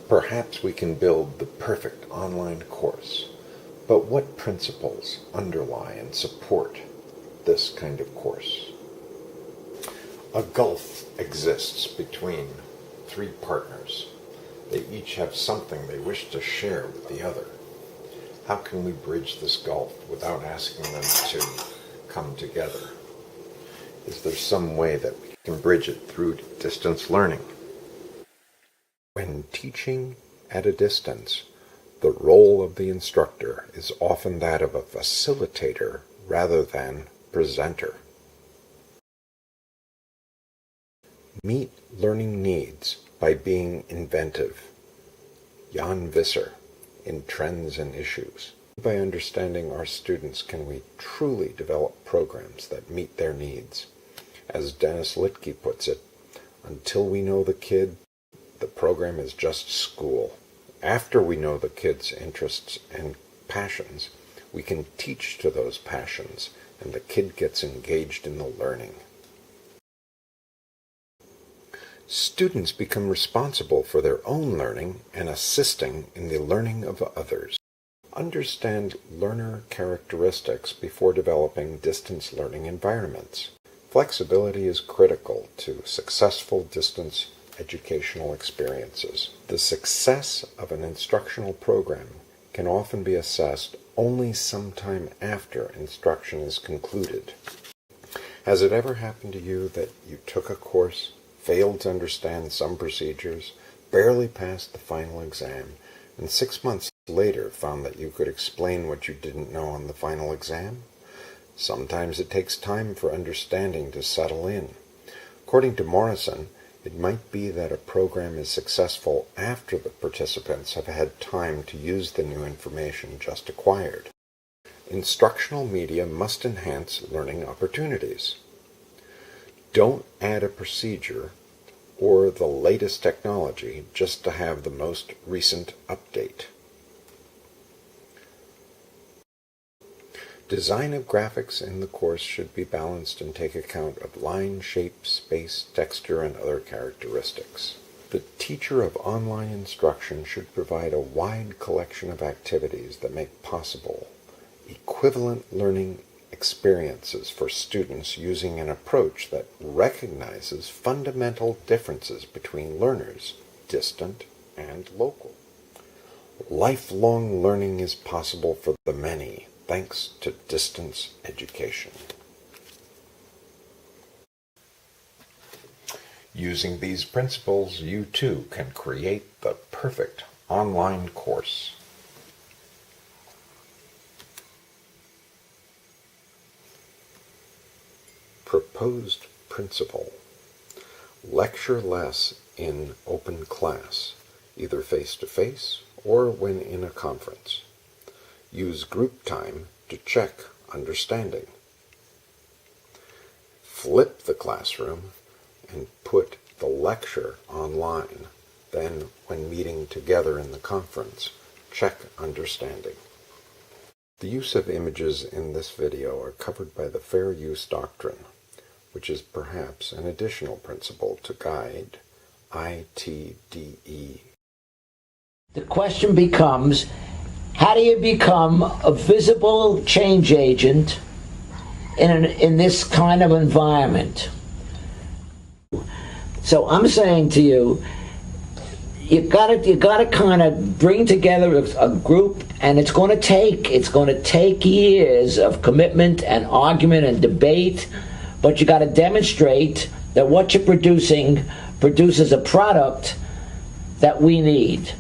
Perhaps we can build the perfect online course, but what principles underlie and support this kind of course? A gulf exists between three partners. They each have something they wish to share with the other. How can we bridge this gulf without asking them to come together? Is there some way that we can bridge it through distance learning? When teaching at a distance, the role of the instructor is often that of a facilitator rather than presenter. Meet learning needs by being inventive. Jan Visser in Trends and Issues. By understanding our students can we truly develop programs that meet their needs. As Dennis Littke puts it, until we know the kid, the program is just school. After we know the kid's interests and passions, we can teach to those passions, and the kid gets engaged in the learning. Students become responsible for their own learning and assisting in the learning of others. Understand learner characteristics before developing distance learning environments. Flexibility is critical to successful distance educational experiences. The success of an instructional program can often be assessed only sometime after instruction is concluded. Has it ever happened to you that you took a course, failed to understand some procedures, barely passed the final exam, and 6 months later found that you could explain what you didn't know on the final exam? Sometimes it takes time for understanding to settle in. According to Morrison, it might be that a program is successful after the participants have had time to use the new information just acquired. Instructional media must enhance learning opportunities. Don't add a procedure or the latest technology just to have the most recent update. Design of graphics in the course should be balanced and take account of line, shape, space, texture, and other characteristics. The teacher of online instruction should provide a wide collection of activities that make possible equivalent learning experiences for students using an approach that recognizes fundamental differences between learners, distant and local. Lifelong learning is possible for the many, thanks to distance education. Using these principles, you too can create the perfect online course. Proposed principle. Lecture less in open class, either face-to-face or when in a conference. Use group time to check understanding. Flip the classroom and put the lecture online. Then, when meeting together in the conference, check understanding. The use of images in this video are covered by the Fair Use Doctrine, which is perhaps an additional principle to guide ITDE. The question becomes, how do you become a visible change agent in this kind of environment? So I'm saying to you, you gotta kind of bring together a group, and it's going to take years of commitment and argument and debate, but you got to demonstrate that what you're producing produces a product that we need.